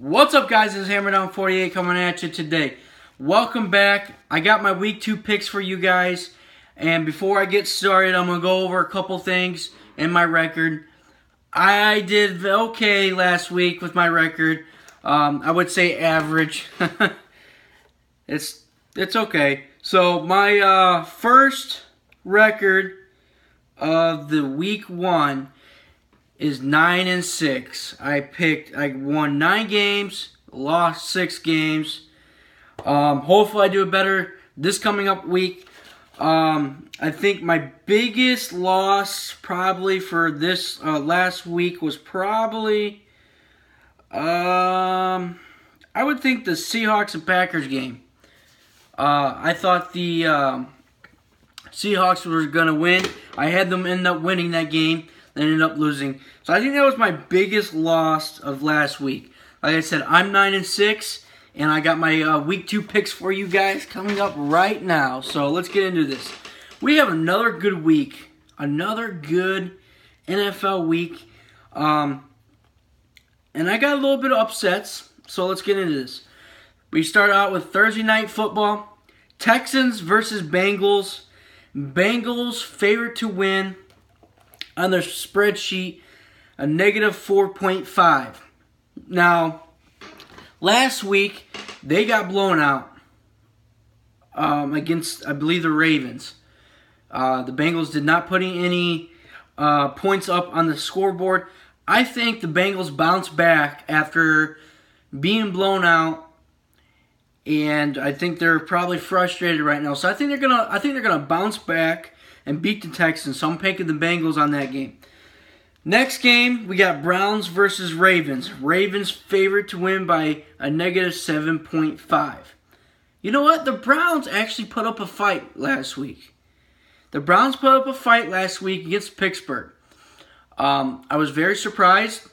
What's up, guys? It's HammerDown48 coming at you today. Welcome back. I got my week 2 picks for you guys. And before I get started, I'm going to go over a couple things in my record. I did okay last week with my record. I would say average. It's okay. So my first record of the week 1 is 9-6. I won 9 games, lost 6 games. Hopefully I do better this coming up week. I think my biggest loss probably for this last week was probably I would think the Seahawks and Packers game. I thought the Seahawks were going to win. I had them end up winning that game. They ended up losing. So I think that was my biggest loss of last week. Like I said, I'm 9-6, and I got my week 2 picks for you guys coming up right now. So let's get into this. We have another good week. Another good NFL week. And I got a little bit of upsets. So let's get into this. We start out with Thursday Night Football. Texans versus Bengals. Bengals favorite to win. On their spreadsheet, a negative 4.5. Now, last week, they got blown out against, I believe, the Ravens. The Bengals did not put any points up on the scoreboard. I think the Bengals bounced back after being blown out, and I think they're probably frustrated right now. So I think they're gonna bounce back and beat the Texans. So I'm picking the Bengals on that game. Next game, we got Browns versus Ravens. Ravens favored to win by a negative 7.5. You know what? The Browns actually put up a fight last week. The Browns put up a fight last week against Pittsburgh. I was very surprised.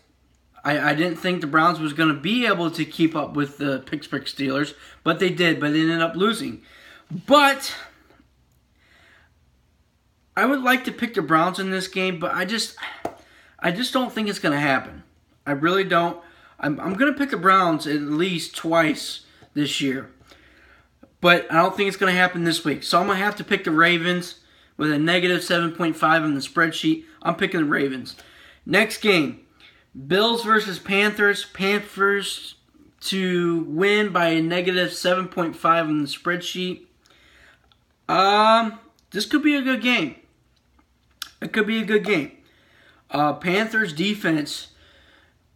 I didn't think the Browns was going to be able to keep up with the Pittsburgh Steelers, but they did, but they ended up losing. But I would like to pick the Browns in this game, but I just don't think it's going to happen. I really don't. I'm going to pick the Browns at least twice this year, but I don't think it's going to happen this week. So I'm going to have to pick the Ravens with a negative 7.5 on the spreadsheet. I'm picking the Ravens. Next game, Bills versus Panthers. Panthers to win by a negative 7.5 on the spreadsheet. This could be a good game. It could be a good game. Panthers defense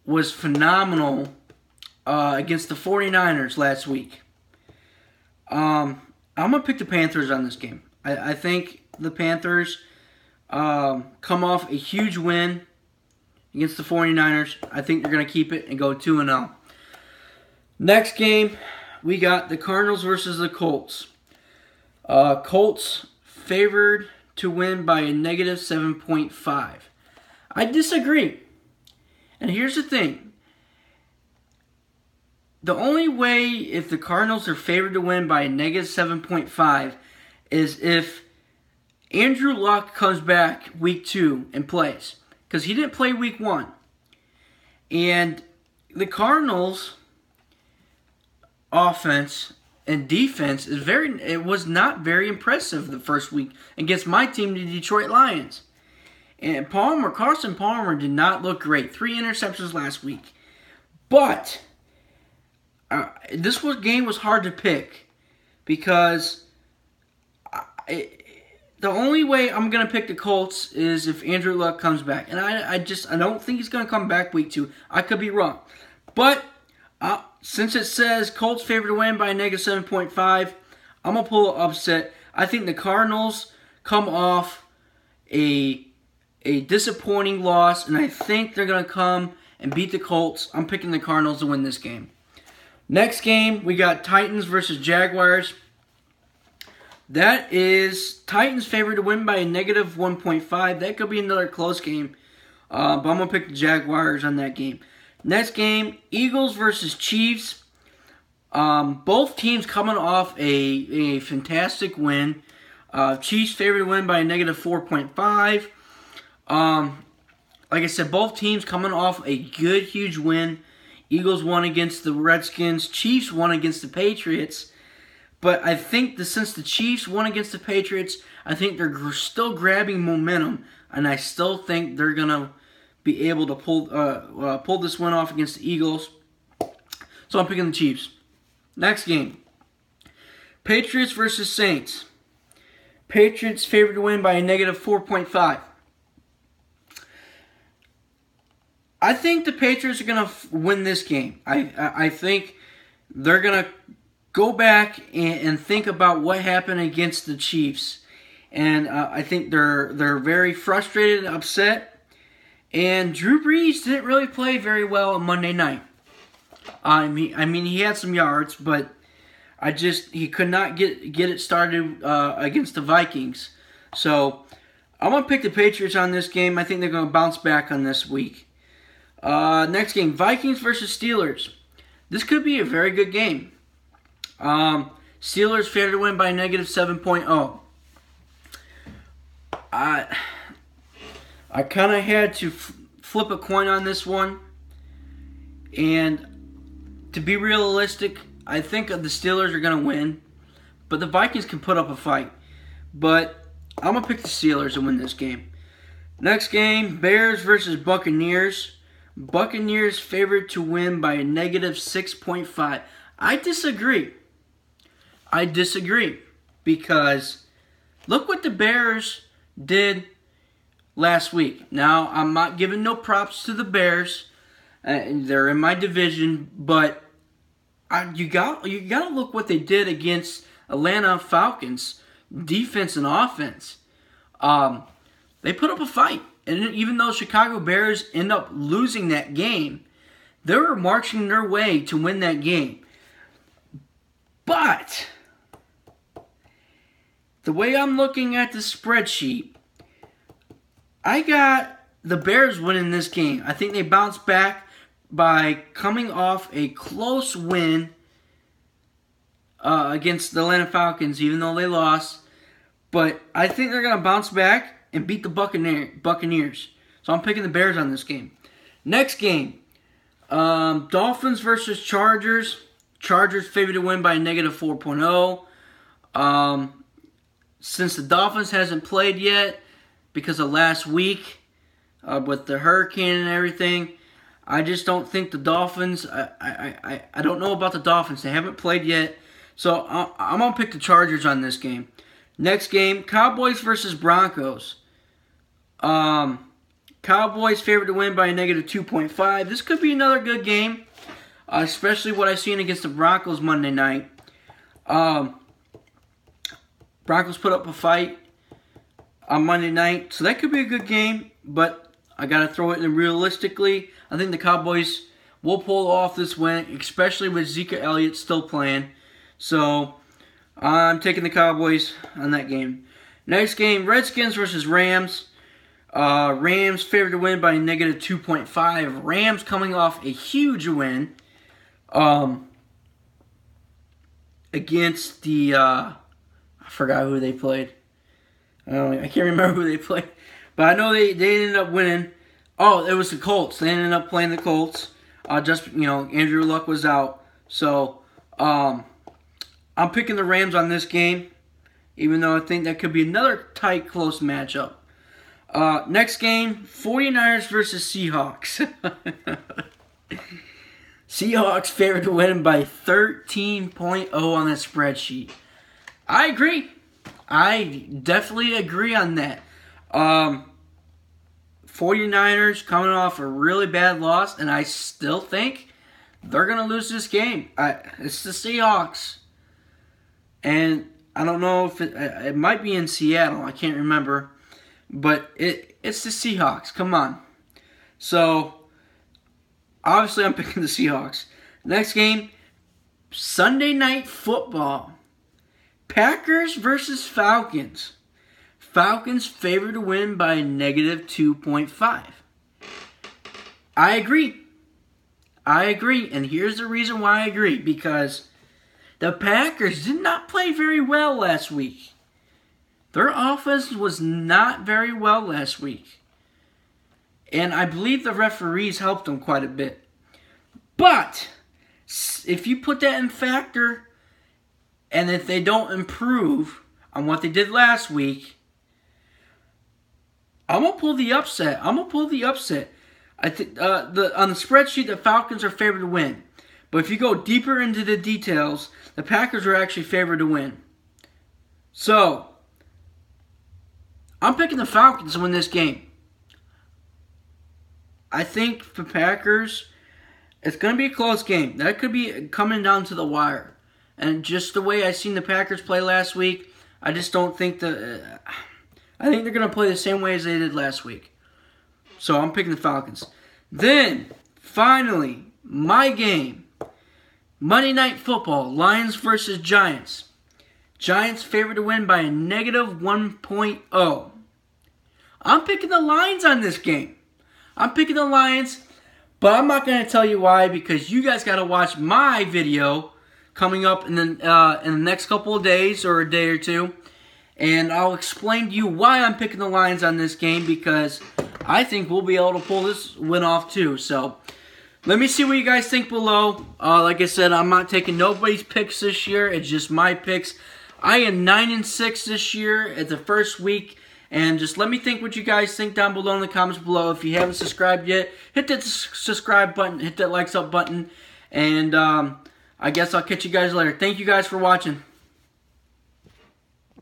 was phenomenal against the 49ers last week. I'm going to pick the Panthers on this game. I think the Panthers come off a huge win against the 49ers. I think they're going to keep it and go 2-0. Next game, we got the Cardinals versus the Colts. Colts favored to win by a negative 7.5. I disagree. And here's the thing. The only way if the Cardinals are favored to win by a negative 7.5 is if Andrew Luck comes back week 2 and plays. Because he didn't play week 1. And the Cardinals' offense and defense was not very impressive the first week against my team, the Detroit Lions. And Carson Palmer did not look great. 3 interceptions last week. But this game was hard to pick because the only way I'm going to pick the Colts is if Andrew Luck comes back. And I don't think he's going to come back week 2. I could be wrong. But since it says Colts favored to win by a negative 7.5, I'm going to pull an upset. I think the Cardinals come off a disappointing loss, and I think they're going to come and beat the Colts. I'm picking the Cardinals to win this game. Next game, we got Titans versus Jaguars. That is Titans favored to win by a negative 1.5. That could be another close game, but I'm going to pick the Jaguars on that game. Next game, Eagles versus Chiefs. Both teams coming off a fantastic win. Chiefs favored to win by a negative 4.5. Like I said, both teams coming off a good, huge win. Eagles won against the Redskins. Chiefs won against the Patriots. But I think since the Chiefs won against the Patriots, I think they're still grabbing momentum, and I still think they're gonna be able to pull this win off against the Eagles. So I'm picking the Chiefs. Next game, Patriots versus Saints. Patriots favored to win by a negative 4.5. I think the Patriots are going to win this game. I think they're going to go back and think about what happened against the Chiefs. And I think they're very frustrated and upset. And Drew Brees didn't really play very well on Monday night. I mean, he had some yards, but he could not get it started against the Vikings. So I'm going to pick the Patriots on this game. I think they're going to bounce back on this week. Next game, Vikings versus Steelers. This could be a very good game. Steelers favored to win by negative 7.0. I kind of had to flip a coin on this one. And to be realistic, I think the Steelers are going to win. But the Vikings can put up a fight. But I'm going to pick the Steelers to win this game. Next game, Bears versus Buccaneers. Buccaneers favored to win by a negative 6.5. I disagree. Because look what the Bears did last week. Now, I'm not giving no props to the Bears. They're in my division, but you got to look what they did against Atlanta Falcons defense and offense. They put up a fight. And even though Chicago Bears end up losing that game, they were marching their way to win that game. But the way I'm looking at the spreadsheet, I got the Bears winning this game. I think they bounce back by coming off a close win against the Atlanta Falcons, even though they lost. But I think they're going to bounce back and beat the Buccaneers. So I'm picking the Bears on this game. Next game, Dolphins versus Chargers. Chargers favored to win by a negative 4.0. Since the Dolphins hasn't played yet because of last week with the hurricane and everything, I just don't think the Dolphins, I don't know about the Dolphins. They haven't played yet. So I'm going to pick the Chargers on this game. Next game, Cowboys versus Broncos. Cowboys favored to win by a negative 2.5. This could be another good game, especially what I've seen against the Broncos Monday night. Broncos put up a fight on Monday night, so that could be a good game, but I got to throw it in realistically. I think the Cowboys will pull off this win, especially with Zeke Elliott still playing. So I'm taking the Cowboys on that game. Next game, Redskins versus Rams. Rams favored to win by a negative 2.5. Rams coming off a huge win against the, I forgot who they played. I can't remember who they played. But I know they ended up winning. Oh, it was the Colts. They ended up playing the Colts. Andrew Luck was out. So, I'm picking the Rams on this game, even though I think that could be another tight, close matchup. Next game, 49ers versus Seahawks. Seahawks favored to win by 13.0 on the spreadsheet. I agree. I definitely agree on that. 49ers coming off a really bad loss, and I still think they're going to lose this game. It's the Seahawks. And I don't know if it might be in Seattle. I can't remember. But it's the Seahawks. Come on. So, obviously I'm picking the Seahawks. Next game, Sunday Night Football. Packers versus Falcons. Falcons favored to win by a negative 2.5. I agree. And here's the reason why I agree. Because the Packers did not play very well last week. Their offense was not very well last week. And I believe the referees helped them quite a bit. But if you put that in factor, and if they don't improve on what they did last week, I'm gonna pull the upset. I think on the spreadsheet, the Falcons are favored to win. But if you go deeper into the details, the Packers are actually favored to win. So, I'm picking the Falcons to win this game. I think the Packers, it's going to be a close game. That could be coming down to the wire. And just the way I seen the Packers play last week, I just don't think I think they're going to play the same way as they did last week. So I'm picking the Falcons. Then, finally, my game. Monday Night Football, Lions versus Giants. Giants favored to win by a negative 1.0. I'm picking the Lions on this game. I'm picking the Lions, but I'm not going to tell you why, because you guys got to watch my video coming up in the next couple of days or a day or two. And I'll explain to you why I'm picking the Lions on this game, because I think we'll be able to pull this win off too. So, let me see what you guys think below. Like I said, I'm not taking nobody's picks this year. It's just my picks. I am 9-6 this year at the first week. And just let me think what you guys think down below in the comments below. If you haven't subscribed yet, hit that subscribe button, hit that likes up button. And I guess I'll catch you guys later. Thank you guys for watching.